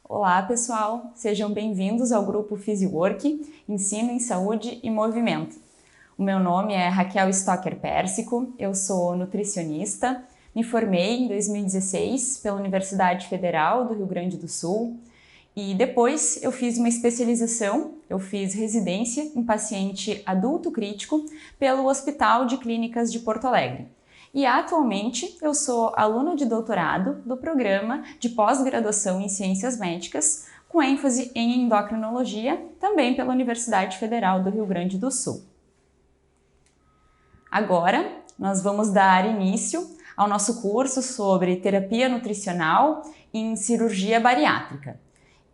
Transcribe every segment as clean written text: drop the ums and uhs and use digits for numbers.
Olá pessoal, sejam bem-vindos ao grupo PhysiWork, Ensino em Saúde e Movimento. O meu nome é Raquel Stocker Pérsico, eu sou nutricionista, me formei em 2016 pela Universidade Federal do Rio Grande do Sul e depois eu fiz uma especialização, eu fiz residência em paciente adulto crítico pelo Hospital de Clínicas de Porto Alegre. E atualmente eu sou aluna de doutorado do programa de pós-graduação em Ciências Médicas, com ênfase em endocrinologia, também pela Universidade Federal do Rio Grande do Sul. Agora, nós vamos dar início ao nosso curso sobre terapia nutricional em cirurgia bariátrica.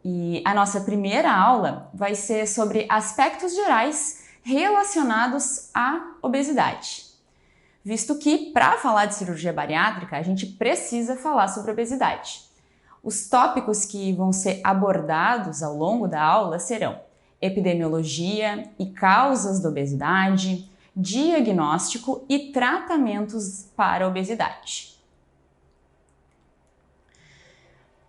E a nossa primeira aula vai ser sobre aspectos gerais relacionados à obesidade. Visto que, para falar de cirurgia bariátrica, a gente precisa falar sobre obesidade. Os tópicos que vão ser abordados ao longo da aula serão epidemiologia e causas da obesidade, diagnóstico e tratamentos para a obesidade.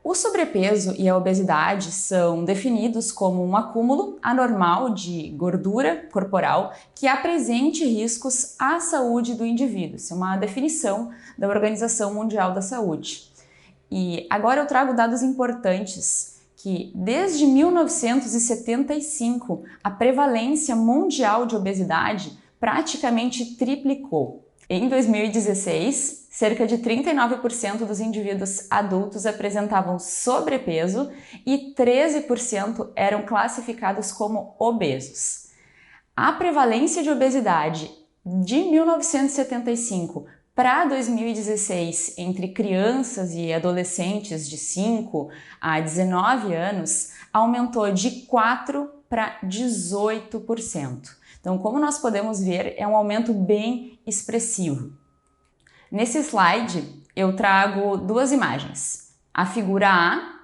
O sobrepeso e a obesidade são definidos como um acúmulo anormal de gordura corporal que apresente riscos à saúde do indivíduo. Isso é uma definição da Organização Mundial da Saúde. E agora eu trago dados importantes que desde 1975 a prevalência mundial de obesidade praticamente triplicou. Em 2016, cerca de 39% dos indivíduos adultos apresentavam sobrepeso e 13% eram classificados como obesos. A prevalência de obesidade de 1975 para 2016 entre crianças e adolescentes de 5 a 19 anos aumentou de 4% para 18%. Então, como nós podemos ver, é um aumento bem expressivo. Nesse slide, eu trago duas imagens, a figura A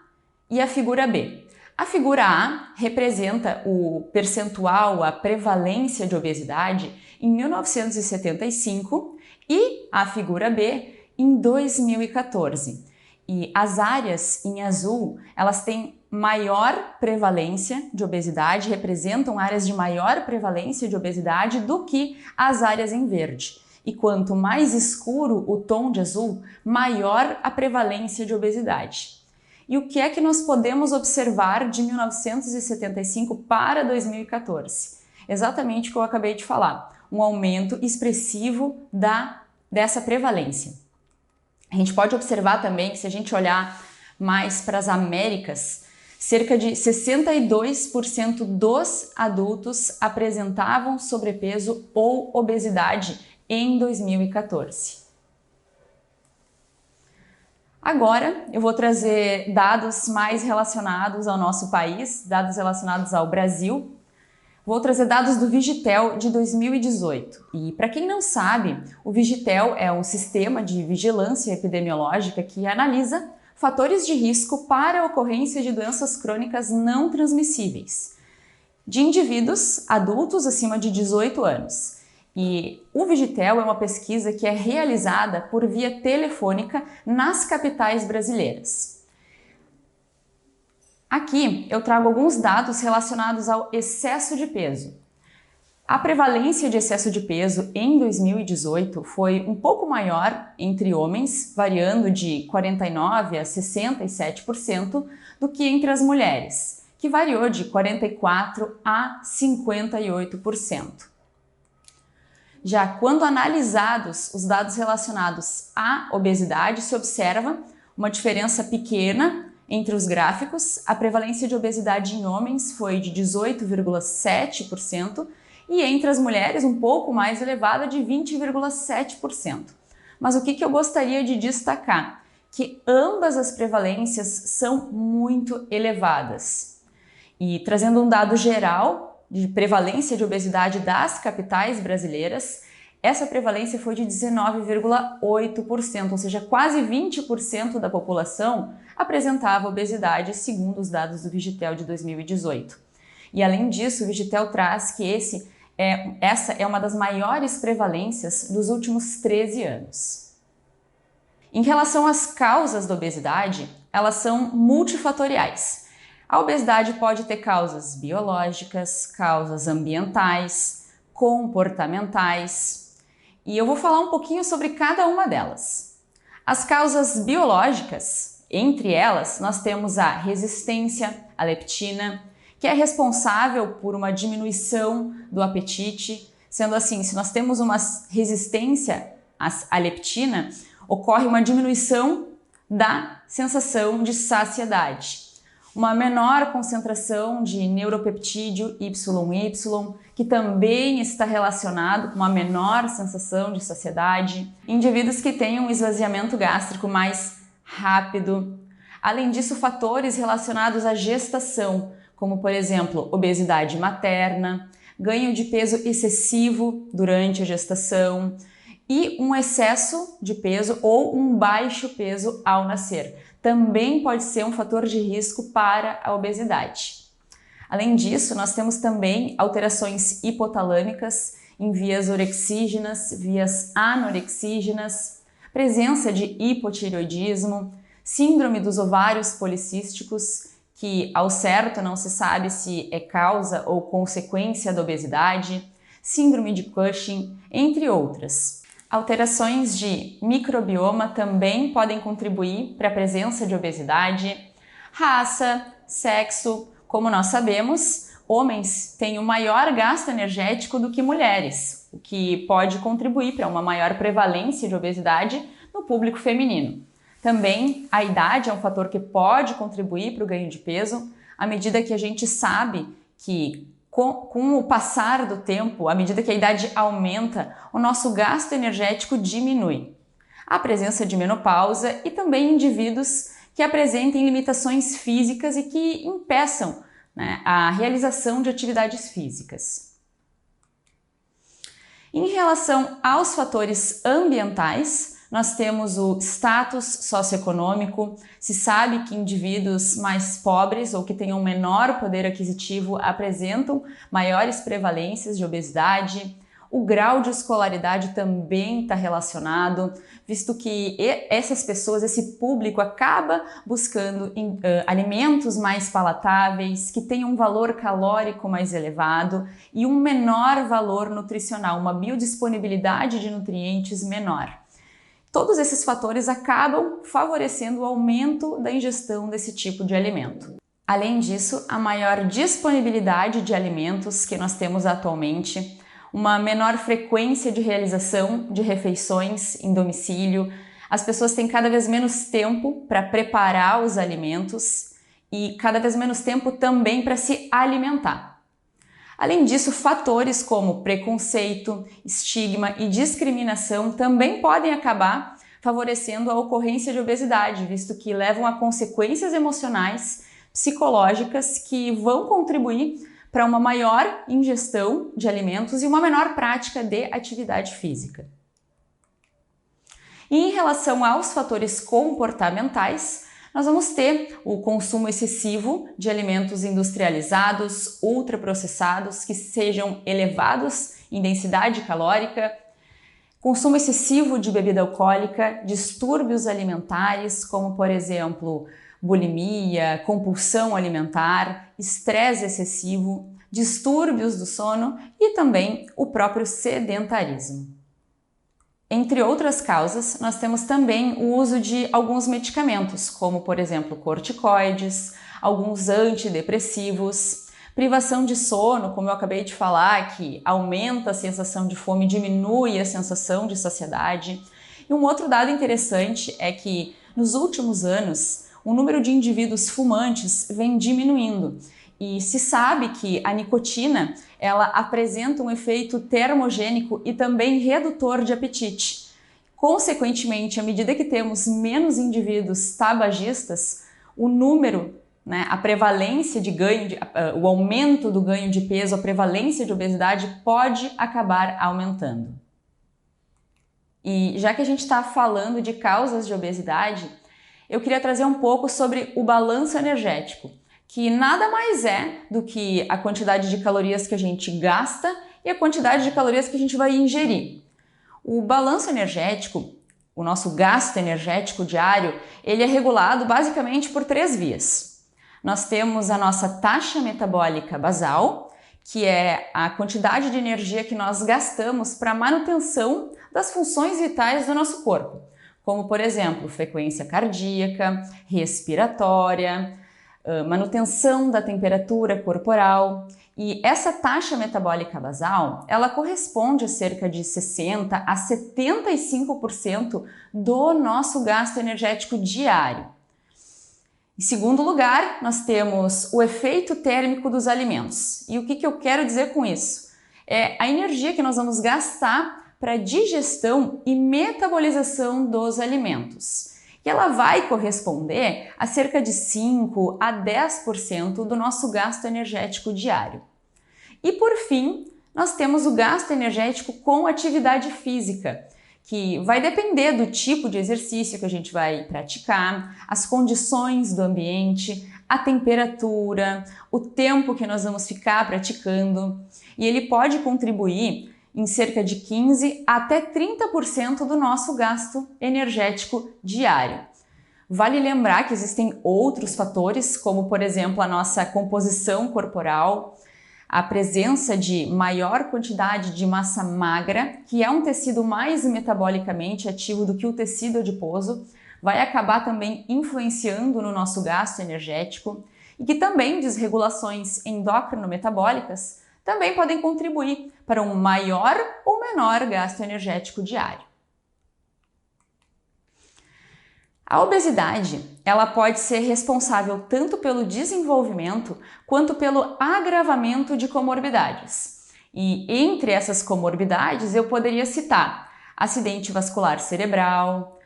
e a figura B. A figura A representa o percentual, a prevalência de obesidade em 1975 e a figura B em 2014. E as áreas em azul, elas têm maior prevalência de obesidade, representam áreas de maior prevalência de obesidade do que as áreas em verde. E quanto mais escuro o tom de azul, maior a prevalência de obesidade. E o que é que nós podemos observar de 1975 para 2014? Exatamente o que eu acabei de falar, um aumento expressivo dessa prevalência. A gente pode observar também que se a gente olhar mais para as Américas, cerca de 62% dos adultos apresentavam sobrepeso ou obesidade em 2014. Agora eu vou trazer dados mais relacionados ao nosso país, dados relacionados ao Brasil. Vou trazer dados do Vigitel de 2018. E para quem não sabe, o Vigitel é um sistema de vigilância epidemiológica que analisa fatores de risco para a ocorrência de doenças crônicas não transmissíveis de indivíduos adultos acima de 18 anos. E o Vigitel é uma pesquisa que é realizada por via telefônica nas capitais brasileiras. Aqui eu trago alguns dados relacionados ao excesso de peso. A prevalência de excesso de peso em 2018 foi um pouco maior entre homens, variando de 49% a 67%, do que entre as mulheres, que variou de 44% a 58%. Já quando analisados os dados relacionados à obesidade, se observa uma diferença pequena entre os gráficos. A prevalência de obesidade em homens foi de 18,7% e entre as mulheres um pouco mais elevada de 20,7%. Mas o que eu gostaria de destacar? Que ambas as prevalências são muito elevadas. E trazendo um dado geral de prevalência de obesidade das capitais brasileiras, essa prevalência foi de 19,8%, ou seja, quase 20% da população apresentava obesidade, segundo os dados do Vigitel de 2018. E além disso, o Vigitel traz que essa é uma das maiores prevalências dos últimos 13 anos. Em relação às causas da obesidade, elas são multifatoriais. A obesidade pode ter causas biológicas, causas ambientais, comportamentais, e eu vou falar um pouquinho sobre cada uma delas. As causas biológicas, entre elas, nós temos a resistência à leptina, que é responsável por uma diminuição do apetite. Sendo assim, se nós temos uma resistência à leptina, ocorre uma diminuição da sensação de saciedade. Uma menor concentração de neuropeptídeo YY, que também está relacionado com uma menor sensação de saciedade. Indivíduos que têm um esvaziamento gástrico mais rápido. Além disso, fatores relacionados à gestação, como por exemplo, obesidade materna, ganho de peso excessivo durante a gestação e um excesso de peso ou um baixo peso ao nascer. Também pode ser um fator de risco para a obesidade. Além disso, nós temos também alterações hipotalâmicas em vias orexígenas, vias anorexígenas, presença de hipotireoidismo, síndrome dos ovários policísticos, que ao certo não se sabe se é causa ou consequência da obesidade, síndrome de Cushing, entre outras. Alterações de microbioma também podem contribuir para a presença de obesidade. Raça, sexo, como nós sabemos, homens têm um maior gasto energético do que mulheres, o que pode contribuir para uma maior prevalência de obesidade no público feminino. Também a idade é um fator que pode contribuir para o ganho de peso, à medida que a gente sabe que com o passar do tempo, à medida que a idade aumenta, o nosso gasto energético diminui. A presença de menopausa e também indivíduos que apresentem limitações físicas e que impeçam, a realização de atividades físicas. Em relação aos fatores ambientais, nós temos o status socioeconômico. Se sabe que indivíduos mais pobres ou que tenham menor poder aquisitivo apresentam maiores prevalências de obesidade. O grau de escolaridade também está relacionado, visto que essas pessoas, esse público, acaba buscando alimentos mais palatáveis, que tenham um valor calórico mais elevado e um menor valor nutricional, uma biodisponibilidade de nutrientes menor. Todos esses fatores acabam favorecendo o aumento da ingestão desse tipo de alimento. Além disso, a maior disponibilidade de alimentos que nós temos atualmente, uma menor frequência de realização de refeições em domicílio, as pessoas têm cada vez menos tempo para preparar os alimentos e cada vez menos tempo também para se alimentar. Além disso, fatores como preconceito, estigma e discriminação também podem acabar favorecendo a ocorrência de obesidade, visto que levam a consequências emocionais, psicológicas que vão contribuir para uma maior ingestão de alimentos e uma menor prática de atividade física. E em relação aos fatores comportamentais, nós vamos ter o consumo excessivo de alimentos industrializados, ultraprocessados, que sejam elevados em densidade calórica, consumo excessivo de bebida alcoólica, distúrbios alimentares, como por exemplo, bulimia, compulsão alimentar, estresse excessivo, distúrbios do sono e também o próprio sedentarismo. Entre outras causas, nós temos também o uso de alguns medicamentos, como por exemplo corticoides, alguns antidepressivos, privação de sono, como eu acabei de falar, que aumenta a sensação de fome, diminui a sensação de saciedade. E um outro dado interessante é que nos últimos anos, o número de indivíduos fumantes vem diminuindo. E se sabe que a nicotina, ela apresenta um efeito termogênico e também redutor de apetite. Consequentemente, à medida que temos menos indivíduos tabagistas, o número, a prevalência de ganho, o aumento do ganho de peso, a prevalência de obesidade pode acabar aumentando. E já que a gente está falando de causas de obesidade, eu queria trazer um pouco sobre o balanço energético, que nada mais é do que a quantidade de calorias que a gente gasta e a quantidade de calorias que a gente vai ingerir. O balanço energético, o nosso gasto energético diário, ele é regulado basicamente por 3 vias. Nós temos a nossa taxa metabólica basal, que é a quantidade de energia que nós gastamos para a manutenção das funções vitais do nosso corpo, como, por exemplo, frequência cardíaca, respiratória, manutenção da temperatura corporal. E essa taxa metabólica basal, ela corresponde a cerca de 60 a 75% do nosso gasto energético diário. Em segundo lugar, nós temos o efeito térmico dos alimentos. E o que eu quero dizer com isso? É a energia que nós vamos gastar para a digestão e metabolização dos alimentos. E ela vai corresponder a cerca de 5 a 10% do nosso gasto energético diário. E por fim, nós temos o gasto energético com atividade física, que vai depender do tipo de exercício que a gente vai praticar, as condições do ambiente, a temperatura, o tempo que nós vamos ficar praticando, e ele pode contribuir em cerca de 15 até 30% do nosso gasto energético diário. Vale lembrar que existem outros fatores, como por exemplo a nossa composição corporal, a presença de maior quantidade de massa magra, que é um tecido mais metabolicamente ativo do que o tecido adiposo, vai acabar também influenciando no nosso gasto energético, e que também desregulações endócrino-metabólicas também podem contribuir para um maior ou menor gasto energético diário. A obesidade, ela pode ser responsável tanto pelo desenvolvimento quanto pelo agravamento de comorbidades. E entre essas comorbidades eu poderia citar acidente vascular cerebral,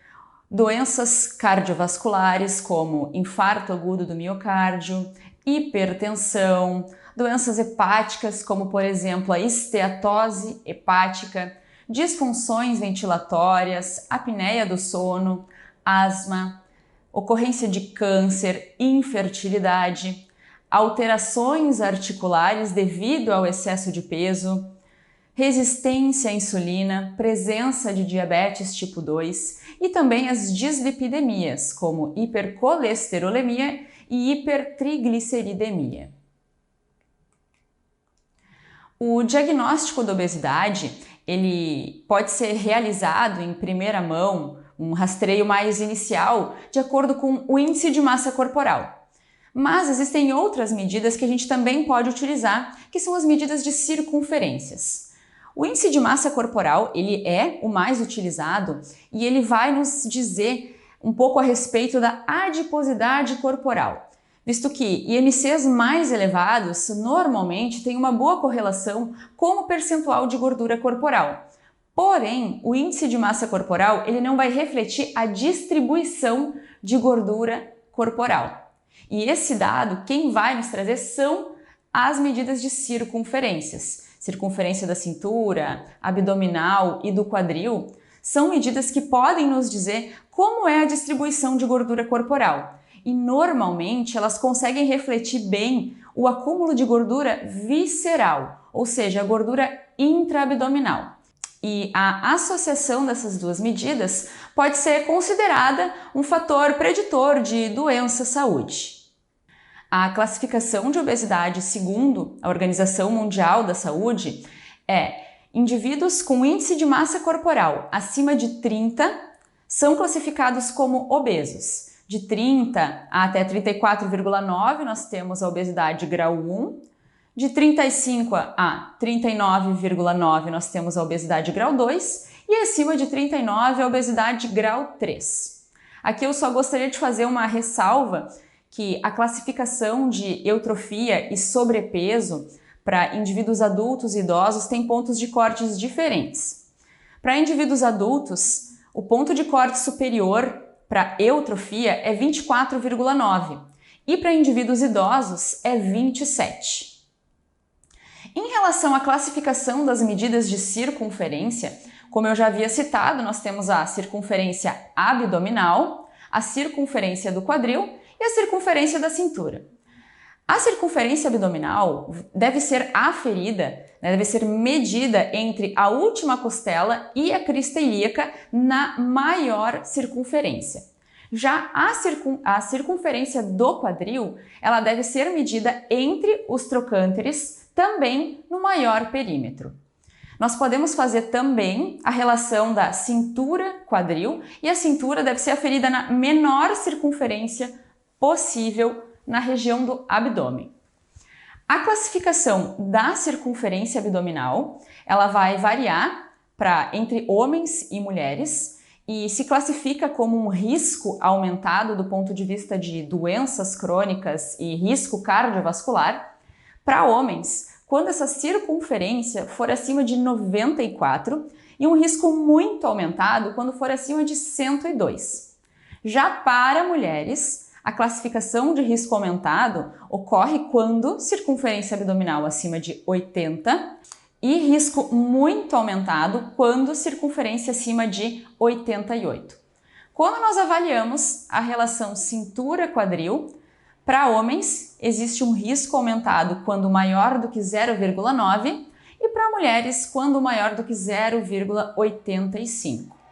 doenças cardiovasculares como infarto agudo do miocárdio, hipertensão, doenças hepáticas como por exemplo a esteatose hepática, disfunções ventilatórias, apneia do sono, asma, ocorrência de câncer, infertilidade, alterações articulares devido ao excesso de peso, resistência à insulina, presença de diabetes tipo 2 e também as dislipidemias, como hipercolesterolemia e hipertrigliceridemia. O diagnóstico da obesidade, ele pode ser realizado em primeira mão, um rastreio mais inicial, de acordo com o índice de massa corporal. Mas existem outras medidas que a gente também pode utilizar, que são as medidas de circunferências. O índice de massa corporal, ele é o mais utilizado e ele vai nos dizer um pouco a respeito da adiposidade corporal, visto que IMCs mais elevados normalmente têm uma boa correlação com o percentual de gordura corporal. Porém, o índice de massa corporal ele não vai refletir a distribuição de gordura corporal. E esse dado, quem vai nos trazer são as medidas de circunferências. Circunferência da cintura, abdominal e do quadril são medidas que podem nos dizer como é a distribuição de gordura corporal. E normalmente elas conseguem refletir bem o acúmulo de gordura visceral, ou seja, a gordura intraabdominal. E a associação dessas duas medidas pode ser considerada um fator preditor de doença à saúde. A classificação de obesidade segundo a Organização Mundial da Saúde é: indivíduos com índice de massa corporal acima de 30 são classificados como obesos. De 30 até 34,9 nós temos a obesidade grau 1. De 35 a 39,9 nós temos a obesidade grau 2 e acima de 39 a obesidade grau 3. Aqui eu só gostaria de fazer uma ressalva que a classificação de eutrofia e sobrepeso para indivíduos adultos e idosos tem pontos de cortes diferentes. Para indivíduos adultos, o ponto de corte superior para eutrofia é 24,9 e para indivíduos idosos é 27. Em relação à classificação das medidas de circunferência, como eu já havia citado, nós temos a circunferência abdominal, a circunferência do quadril e a circunferência da cintura. A circunferência abdominal deve ser aferida, deve ser medida entre a última costela e a crista ilíaca na maior circunferência. Já a circunferência do quadril, ela deve ser medida entre os trocânteres, também no maior perímetro. Nós podemos fazer também a relação da cintura-quadril e a cintura deve ser aferida na menor circunferência possível na região do abdômen. A classificação da circunferência abdominal, ela vai variar entre homens e mulheres e se classifica como um risco aumentado do ponto de vista de doenças crônicas e risco cardiovascular para homens, quando essa circunferência for acima de 94 e um risco muito aumentado quando for acima de 102. Já para mulheres, a classificação de risco aumentado ocorre quando circunferência abdominal acima de 80 e risco muito aumentado quando circunferência acima de 88. Quando nós avaliamos a relação cintura-quadril, para homens existe um risco aumentado quando maior do que 0,9 e para mulheres quando maior do que 0,85.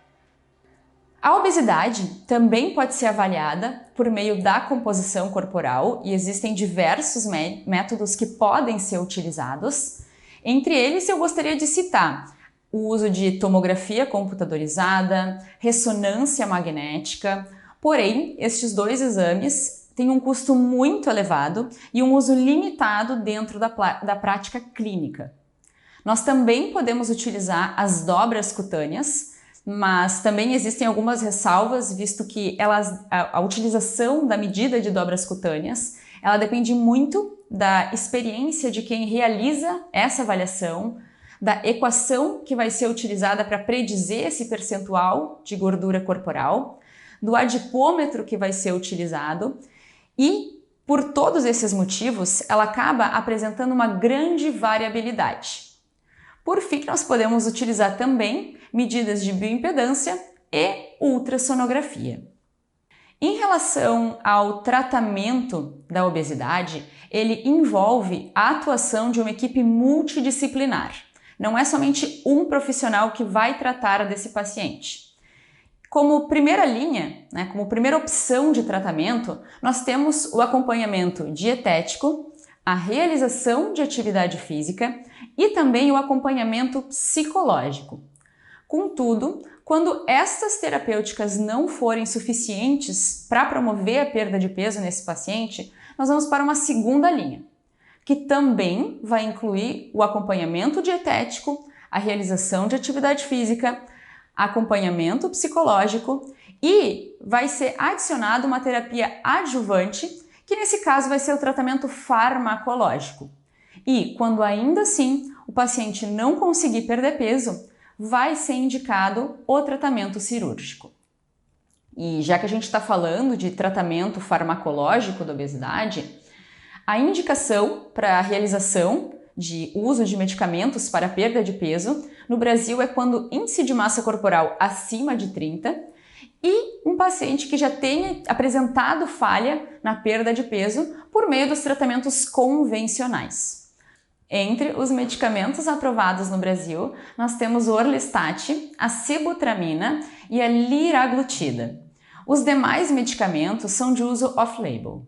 A obesidade também pode ser avaliada por meio da composição corporal e existem diversos métodos que podem ser utilizados. Entre eles, eu gostaria de citar o uso de tomografia computadorizada, ressonância magnética, porém, estes dois exames têm um custo muito elevado e um uso limitado dentro da prática clínica. Nós também podemos utilizar as dobras cutâneas, mas também existem algumas ressalvas, visto que a utilização da medida de dobras cutâneas, ela depende muito da experiência de quem realiza essa avaliação, da equação que vai ser utilizada para predizer esse percentual de gordura corporal, do adipômetro que vai ser utilizado e, por todos esses motivos, ela acaba apresentando uma grande variabilidade. Por fim, nós podemos utilizar também medidas de bioimpedância e ultrassonografia. Em relação ao tratamento da obesidade, ele envolve a atuação de uma equipe multidisciplinar. Não é somente um profissional que vai tratar desse paciente. Como primeira linha, como primeira opção de tratamento, nós temos o acompanhamento dietético, a realização de atividade física e também o acompanhamento psicológico. Contudo, quando estas terapêuticas não forem suficientes para promover a perda de peso nesse paciente, nós vamos para uma segunda linha, que também vai incluir o acompanhamento dietético, a realização de atividade física, acompanhamento psicológico e vai ser adicionado uma terapia adjuvante, que nesse caso vai ser o tratamento farmacológico. E quando ainda assim o paciente não conseguir perder peso, vai ser indicado o tratamento cirúrgico. E já que a gente está falando de tratamento farmacológico da obesidade, a indicação para a realização de uso de medicamentos para perda de peso no Brasil é quando índice de massa corporal acima de 30 e um paciente que já tenha apresentado falha na perda de peso por meio dos tratamentos convencionais. Entre os medicamentos aprovados no Brasil, nós temos o Orlistat, a sibutramina e a liraglutida. Os demais medicamentos são de uso off-label.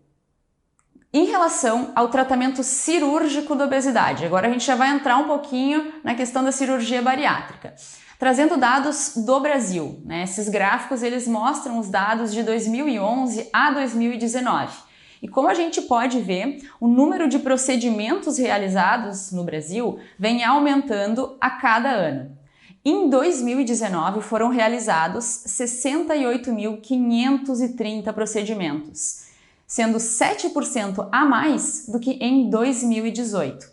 Em relação ao tratamento cirúrgico da obesidade, agora a gente já vai entrar um pouquinho na questão da cirurgia bariátrica. Trazendo dados do Brasil, esses gráficos eles mostram os dados de 2011 a 2019. E como a gente pode ver, o número de procedimentos realizados no Brasil vem aumentando a cada ano. Em 2019 foram realizados 68.530 procedimentos, sendo 7% a mais do que em 2018.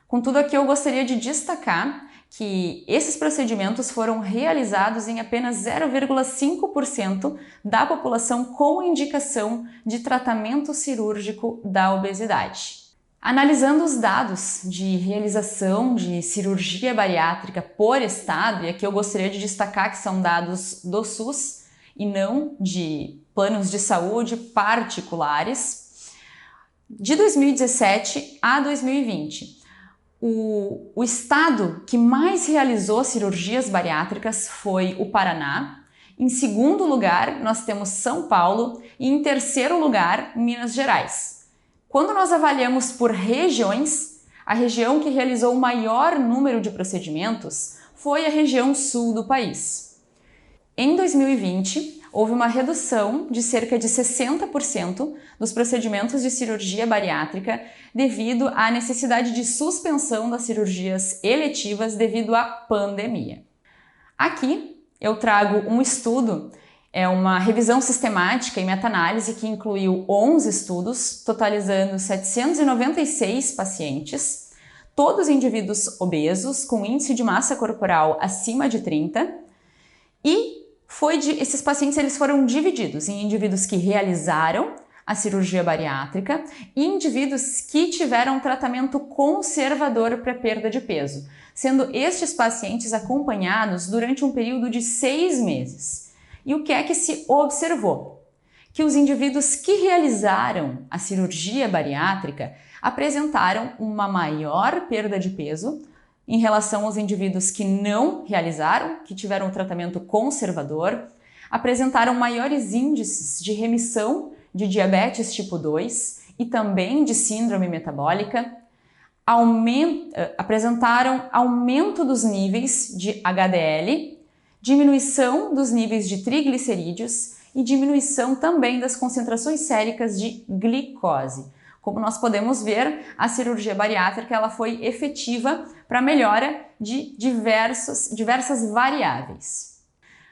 Contudo, aqui eu gostaria de destacar que esses procedimentos foram realizados em apenas 0,5% da população com indicação de tratamento cirúrgico da obesidade. Analisando os dados de realização de cirurgia bariátrica por estado, e aqui eu gostaria de destacar que são dados do SUS e não de planos de saúde particulares, De 2017 a 2020, o estado que mais realizou cirurgias bariátricas foi o Paraná. Em segundo lugar, nós temos São Paulo e em terceiro lugar, Minas Gerais. Quando nós avaliamos por regiões, a região que realizou o maior número de procedimentos foi a região sul do país. Em 2020, houve uma redução de cerca de 60% dos procedimentos de cirurgia bariátrica devido à necessidade de suspensão das cirurgias eletivas devido à pandemia. Aqui eu trago um estudo, é uma revisão sistemática e meta-análise que incluiu 11 estudos, totalizando 796 pacientes, todos indivíduos obesos com índice de massa corporal acima de 30, e esses pacientes eles foram divididos em indivíduos que realizaram a cirurgia bariátrica e indivíduos que tiveram tratamento conservador para perda de peso, sendo estes pacientes acompanhados durante um período de 6 meses. E o que é que se observou? Que os indivíduos que realizaram a cirurgia bariátrica apresentaram uma maior perda de peso em relação aos indivíduos que não realizaram, que tiveram um tratamento conservador, apresentaram maiores índices de remissão de diabetes tipo 2 e também de síndrome metabólica, apresentaram aumento dos níveis de HDL, diminuição dos níveis de triglicerídeos e diminuição também das concentrações séricas de glicose. Como nós podemos ver, a cirurgia bariátrica ela foi efetiva para a melhora de diversas variáveis.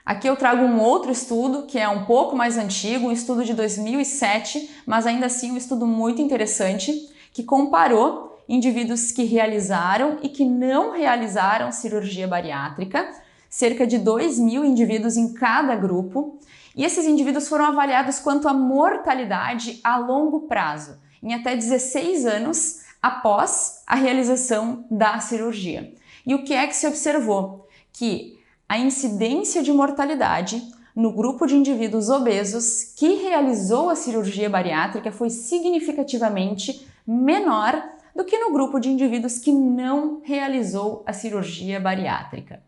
Aqui eu trago um outro estudo que é um pouco mais antigo, um estudo de 2007, mas ainda assim um estudo muito interessante, que comparou indivíduos que realizaram e que não realizaram cirurgia bariátrica, cerca de 2.000 indivíduos em cada grupo, e esses indivíduos foram avaliados quanto à mortalidade a longo prazo, em até 16 anos após a realização da cirurgia. E o que é que se observou? Que a incidência de mortalidade no grupo de indivíduos obesos que realizou a cirurgia bariátrica foi significativamente menor do que no grupo de indivíduos que não realizou a cirurgia bariátrica.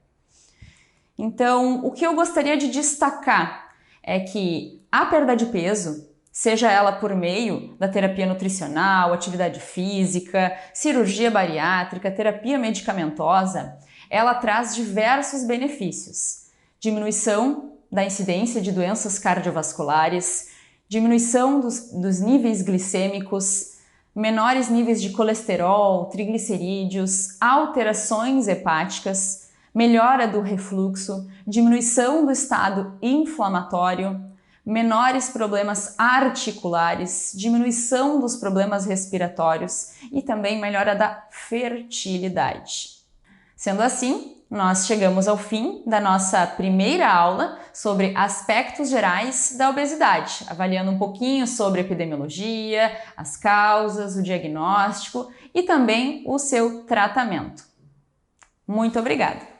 Então, o que eu gostaria de destacar é que a perda de peso, seja ela por meio da terapia nutricional, atividade física, cirurgia bariátrica, terapia medicamentosa, ela traz diversos benefícios. Diminuição da incidência de doenças cardiovasculares, diminuição dos níveis glicêmicos, menores níveis de colesterol, triglicerídeos, alterações hepáticas, melhora do refluxo, diminuição do estado inflamatório, menores problemas articulares, diminuição dos problemas respiratórios e também melhora da fertilidade. Sendo assim, nós chegamos ao fim da nossa primeira aula sobre aspectos gerais da obesidade, avaliando um pouquinho sobre epidemiologia, as causas, o diagnóstico e também o seu tratamento. Muito obrigada!